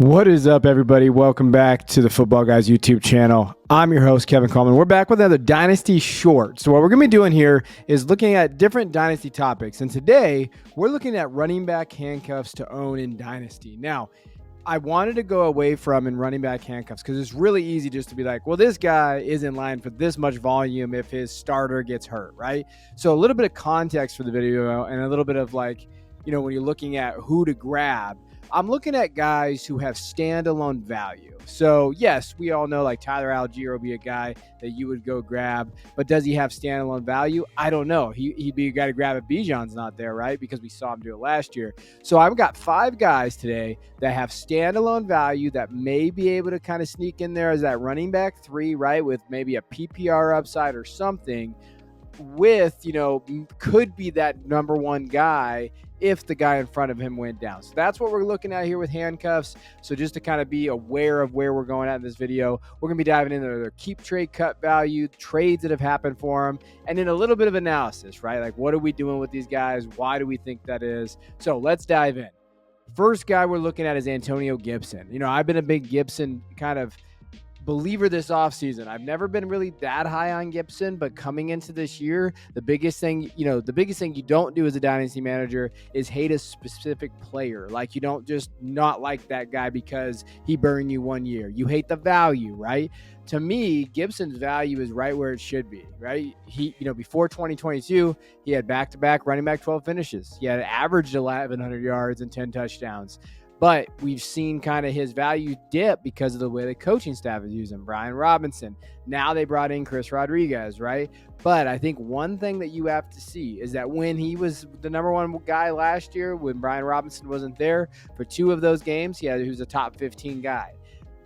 What is up, everybody? Welcome back to the Football Guys YouTube channel. I'm your host, Kevin Coleman. We're back with another Dynasty Short. So what we're going to be doing here is looking at different Dynasty topics. And today, we're looking at running back handcuffs to own in Dynasty. Now, I wanted to go away from in running back handcuffs because it's really easy just to be like, well, this guy is in line for this much volume if his starter gets hurt, right? So a little bit of context for the video and a little bit of like, when you're looking at who to grab, I'm looking at guys who have standalone value. So yes, we all know like Tyler Algier will be a guy that you would go grab, but does he have standalone value? I don't know. He'd be a guy to grab if Bijan's not there, right? Because we saw him do it last year. So I've got 5 guys today that have standalone value that may be able to kind of sneak in there as that running back 3, right? With maybe a PPR upside or something with, could be that number 1 guy if the guy in front of him went down. So that's what we're looking at here with handcuffs. So just to kind of be aware of where we're going at in this video, we're going to be diving into their keep, trade, cut value, trades that have happened for them, and then a little bit of analysis, right? Like, what are we doing with these guys? Why do we think that is? So let's dive in. First guy we're looking at is Antonio Gibson. I've been a big Gibson kind of believer this offseason. I've never been really that high on Gibson, but coming into this year, the biggest thing you don't do as a dynasty manager is hate a specific player. Like, you don't just not like that guy because he burned you 1 year. You hate the value, right? To me, Gibson's value is right where it should be, right? He, before 2022, he had back-to-back running back 12 finishes. He had averaged 1,100 yards and 10 touchdowns. But we've seen kind of his value dip because of the way the coaching staff is using Brian Robinson. Now they brought in Chris Rodriguez, right? But I think one thing that you have to see is that when he was the number 1 guy last year, when Brian Robinson wasn't there for 2 of those games, he was a top 15 guy.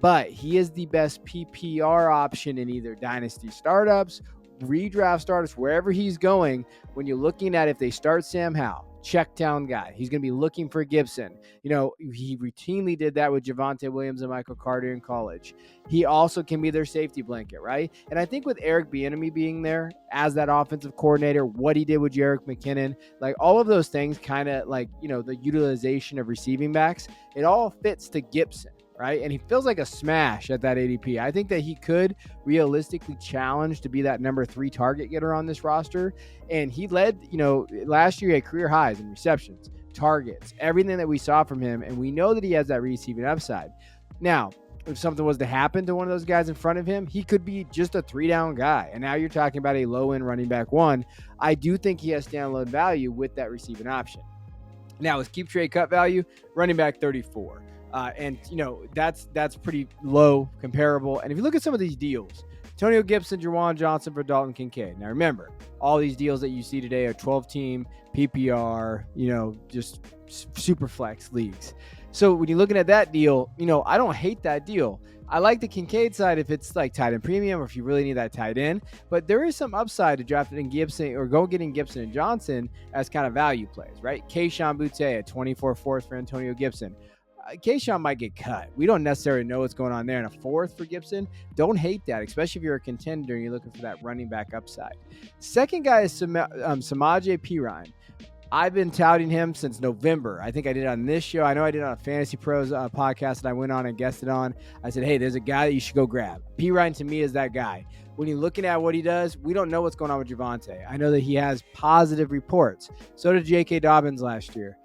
But he is the best PPR option in either dynasty startups, redraft startups, wherever he's going. When you're looking at if they start Sam Howell, check down guy. He's going to be looking for Gibson. He routinely did that with Javonte Williams and Michael Carter in college. He also can be their safety blanket, right? And I think with Eric Bieniemy being there as that offensive coordinator, what he did with Jerick McKinnon, like all of those things kind of like, the utilization of receiving backs, it all fits to Gibson, right? And he feels like a smash at that ADP. I think that he could realistically challenge to be that number 3 target getter on this roster. And he led, last year he had career highs in receptions, targets, everything that we saw from him. And we know that he has that receiving upside. Now, if something was to happen to one of those guys in front of him, he could be just a 3-down guy. And now you're talking about a low-end running back 1. I do think he has standalone value with that receiving option. Now, his keep, trade, cut value, running back 34. And that's pretty low comparable. And if you look at some of these deals, Antonio Gibson, Juwan Johnson for Dalton Kincaid. Now remember, all these deals that you see today are 12-team PPR, just super flex leagues. So when you're looking at that deal, I don't hate that deal. I like the Kincaid side if it's like tight end premium or if you really need that tight end. But there is some upside to drafting in Gibson or getting Gibson and Johnson as kind of value plays, right? Kayshon Boutte at 24 fourth for Antonio Gibson. Kayshon might get cut. We don't necessarily know what's going on there. And a 4th for Gibson, don't hate that, especially if you're a contender and you're looking for that running back upside. Second guy is Samaje Perine. I've been touting him since November. I think I did it on this show. I know I did it on a Fantasy Pros podcast that I went on and guested on. I said, hey, there's a guy that you should go grab. Perine to me is that guy. When you're looking at what he does, we don't know what's going on with Javonte. I know that he has positive reports. So did J.K. Dobbins last year.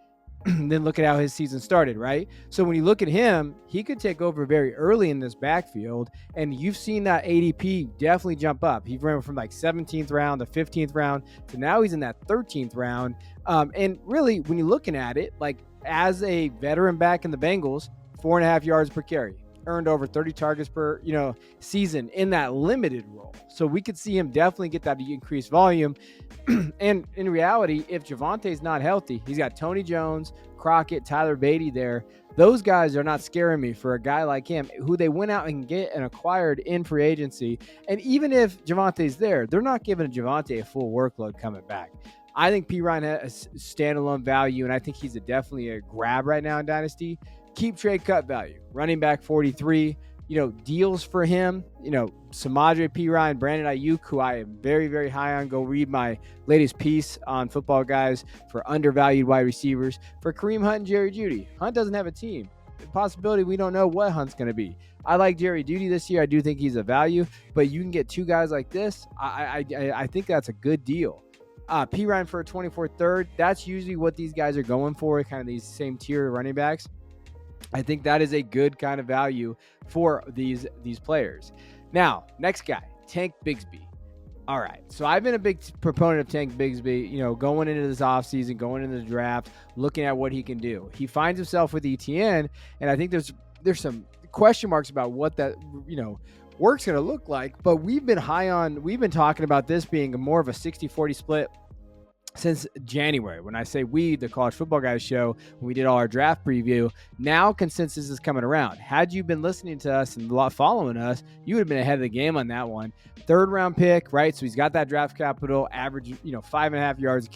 Then look at how his season started, right? So when you look at him, he could take over very early in this backfield, and you've seen that ADP definitely jump up. He ran from like 17th round to 15th round to now he's in that 13th round. And really, when you're looking at it, like as a veteran back in the Bengals, 4.5 yards per carry, earned over 30 targets per season in that limited role. So we could see him definitely get that increased volume. And in reality, if Javonte's not healthy, he's got Tony Jones, Crockett, Tyler Beatty there. Those guys are not scaring me for a guy like him who they went out and get and acquired in free agency. And even if Javonte's there, they're not giving Javonte a full workload coming back. I think Perine has standalone value, and I think he's definitely a grab right now in Dynasty. Keep, trade, cut value. Running back 43. Deals for him, Samaje Perine, Brandon Ayuk, who I am very, very high on. Go read my latest piece on Football Guys for undervalued wide receivers for Kareem Hunt and Jerry Jeudy. Hunt doesn't have a team. possibility we don't know what Hunt's going to be. I like Jerry Jeudy this year. I do think he's a value, but you can get two guys like this. I think that's a good deal. Perine for a 24th third. That's usually what these guys are going for, kind of these same tier running backs. I think that is a good kind of value for these players. Now, next guy, Tank Bigsby. All right, so I've been a big proponent of Tank Bigsby, going into this offseason, going into the draft, looking at what he can do. He finds himself with ETN, and I think there's some question marks about what that, work's going to look like, but we've been talking about this being more of a 60-40 split since January. When I say we, the College Football Guys show, when we did all our draft preview, now consensus is coming around. Had you been listening to us and following us, you would have been ahead of the game on that one. 3rd round pick, right? So he's got that draft capital, average, 5.5 yards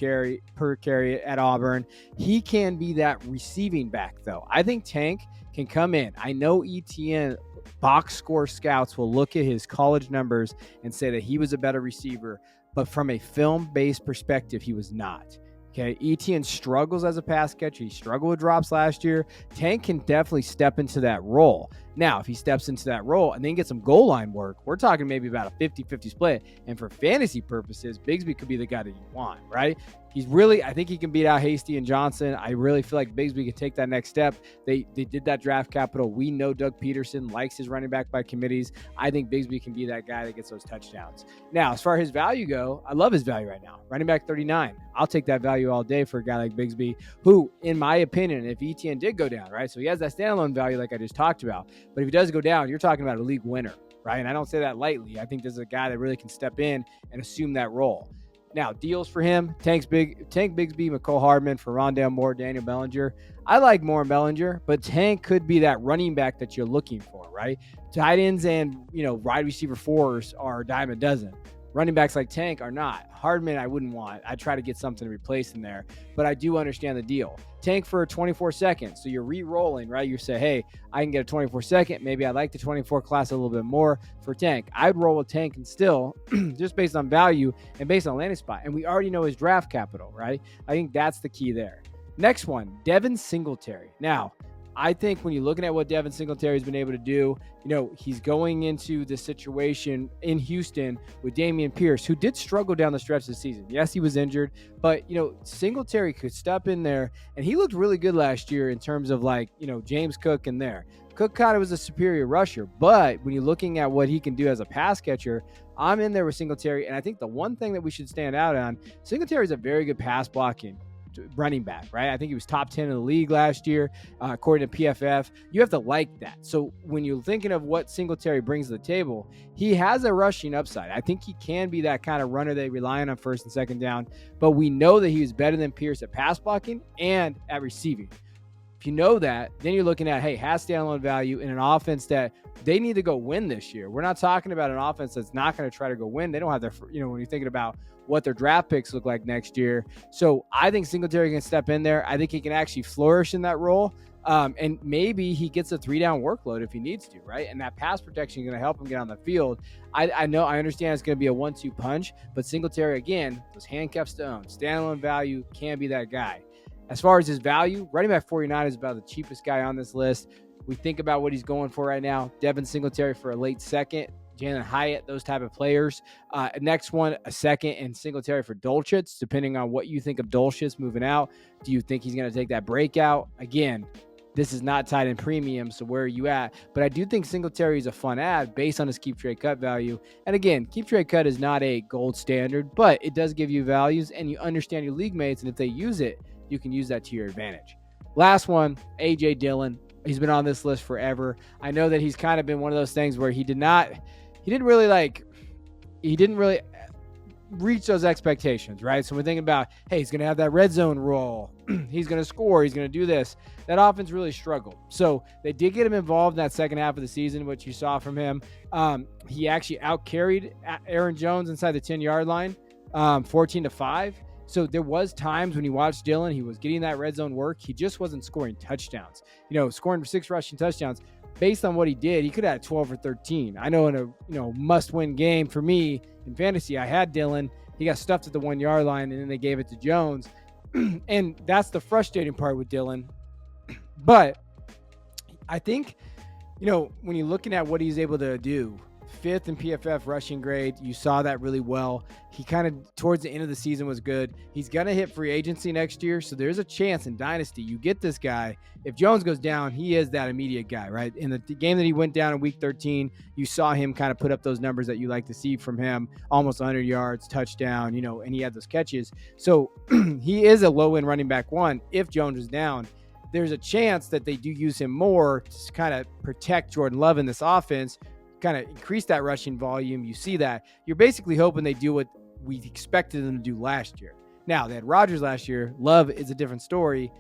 per carry at Auburn. He can be that receiving back, though. I think Tank can come in. I know ETN box score scouts will look at his college numbers and say that he was a better receiver, but from a film-based perspective, he was not. Okay, ETN struggles as a pass catcher. He struggled with drops last year. Tank can definitely step into that role. Now, if he steps into that role and then gets some goal line work, we're talking maybe about a 50-50 split. And for fantasy purposes, Bigsby could be the guy that you want, right? I think he can beat out Hasty and Johnson. I really feel like Bigsby can take that next step. They did that draft capital. We know Doug Peterson likes his running back by committees. I think Bigsby can be that guy that gets those touchdowns. Now, as far as his value go, I love his value right now. Running back 39. I'll take that value all day for a guy like Bigsby, who, in my opinion, if ETN did go down, right? So he has that standalone value like I just talked about. But if he does go down, you're talking about a league winner, right? And I don't say that lightly. I think this is a guy that really can step in and assume that role. Now, deals for him, Tank Bigsby, McCole Hardman for Rondale Moore, Daniel Bellinger. I like Moore and Bellinger, but Tank could be that running back that you're looking for, right? Tight ends and, wide receiver 4s are a dime a dozen. Running backs like Tank are not. Hardman, I wouldn't want. I'd try to get something to replace him there, but I do understand the deal. Tank for a 24 second. So you're re-rolling, right? You say, hey, I can get a 24 second. Maybe I like the 24 class a little bit more for Tank. I'd roll with Tank and still, just based on value and based on landing spot. And we already know his draft capital, right? I think that's the key there. Next one, Devin Singletary. Now, I think when you're looking at what Devin Singletary has been able to do, he's going into the situation in Houston with Dameon Pierce, who did struggle down the stretch of the season. Yes, he was injured, but, Singletary could step in there, and he looked really good last year in terms of James Cook in there. Cook kind of was a superior rusher, but when you're looking at what he can do as a pass catcher, I'm in there with Singletary, and I think the one thing that we should stand out on, Singletary is a very good pass blocking running back, right? I think he was top 10 in the league last year, according to PFF. You have to like that. So when you're thinking of what Singletary brings to the table, he has a rushing upside. I think he can be that kind of runner they rely on 1st and 2nd down, but we know that he is better than Pierce at pass blocking and at receiving. If you know that, then you're looking at, hey, has standalone value in an offense that they need to go win this year. We're not talking about an offense that's not going to try to go win. They don't have their, when you're thinking about what their draft picks look like next year. So I think Singletary can step in there. I think he can actually flourish in that role. And maybe he gets a 3-down workload if he needs to, right? And that pass protection is going to help him get on the field. I understand it's going to be a 1-2 punch, but Singletary, again, those handcuffs to own. Standalone value can be that guy. As far as his value, running back 49 is about the cheapest guy on this list. We think about what he's going for right now. Devin Singletary for a late second. Jalen Hyatt, those type of players. Next one, a second, and Singletary for Dulcich, depending on what you think of Dulcich moving out. Do you think he's going to take that breakout? Again, this is not tied in premium, so where are you at? But I do think Singletary is a fun ad based on his keep trade cut value. And again, keep trade cut is not a gold standard, but it does give you values, and you understand your league mates, and if they use it, you can use that to your advantage. Last one, A.J. Dillon. He's been on this list forever. I know that he's kind of been one of those things where he didn't really reach those expectations, right? So we're thinking about, hey, he's going to have that red zone role. He's going to score. He's going to do this. That offense really struggled. So they did get him involved in that second half of the season, which you saw from him. He actually outcarried Aaron Jones inside the 10-yard line, 14-5. So there was times when you watched Dillon, he was getting that red zone work. He just wasn't scoring touchdowns. Scoring 6 rushing touchdowns. Based on what he did, he could have had 12 or 13. I know in a must-win game for me in fantasy, I had Dillon. He got stuffed at the 1-yard line, and then they gave it to Jones. And that's the frustrating part with Dillon. But I think, when you're looking at what he's able to do, fifth in PFF rushing grade, you saw that really well. He kind of towards the end of the season was good. He's going to hit free agency next year. So there's a chance in Dynasty you get this guy. If Jones goes down, he is that immediate guy, right? In the game that he went down in week 13, you saw him kind of put up those numbers that you like to see from him, almost 100 yards, touchdown, and he had those catches. So he is a low end running back one. If Jones is down, there's a chance that they do use him more to kind of protect Jordan Love in this offense, kind of increase that rushing volume. You see that. You're basically hoping they do what we expected them to do last year. Now, they had Rodgers last year. Love is a different story.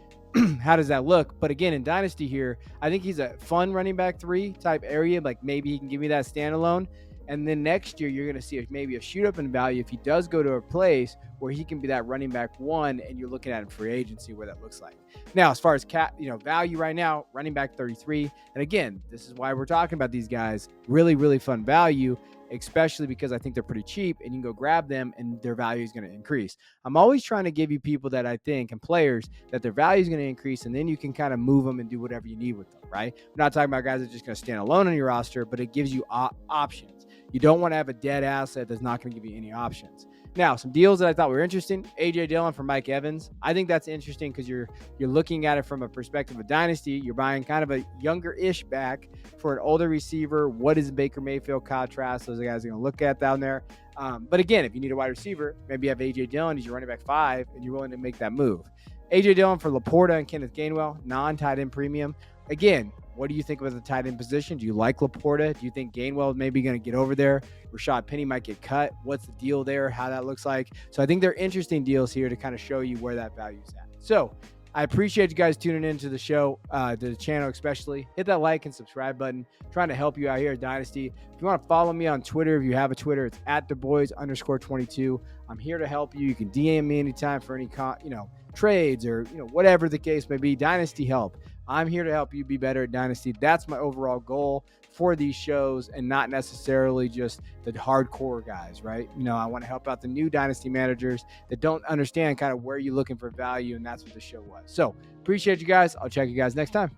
How does that look? But again, in Dynasty here, I think he's a fun running back 3 type area. Like maybe he can give me that standalone. And then next year, you're going to see maybe a shoot up in value if he does go to a place where he can be that running back 1, and you're looking at in free agency where that looks like. Now, as far as value right now, running back 33. And again, this is why we're talking about these guys. Really, really fun value, especially because I think they're pretty cheap and you can go grab them and their value is going to increase. I'm always trying to give you people that I think and players that their value is going to increase, and then you can kind of move them and do whatever you need with them, right? I'm not talking about guys that are just going to stand alone on your roster, but it gives you options. You don't want to have a dead asset that's not going to give you any options. Now, some deals that I thought were interesting. A.J. Dillon for Mike Evans. I think that's interesting because you're looking at it from a perspective of dynasty. You're buying kind of a younger-ish back for an older receiver. What is Baker Mayfield contrast? Those are the guys are going to look at down there. But again, if you need a wide receiver, maybe you have A.J. Dillon. He's your running back 5, and you're willing to make that move. A.J. Dillon for Laporta and Kenneth Gainwell, non-tight end premium. Again, what do you think about the tight end position? Do you like Laporta? Do you think Gainwell is maybe going to get over there? Rashad Penny might get cut. What's the deal there? How that looks like? So I think they're interesting deals here to kind of show you where that value is at. So I appreciate you guys tuning into the show, to the channel especially. Hit that like and subscribe button. I'm trying to help you out here at Dynasty. If you want to follow me on Twitter, if you have a Twitter, it's @DuBois_22. I'm here to help you. You can DM me anytime for any trades or whatever the case may be. Dynasty help. I'm here to help you be better at Dynasty. That's my overall goal for these shows, and not necessarily just the hardcore guys, right? I want to help out the new Dynasty managers that don't understand kind of where you're looking for value, and that's what the show was. So appreciate you guys. I'll check you guys next time.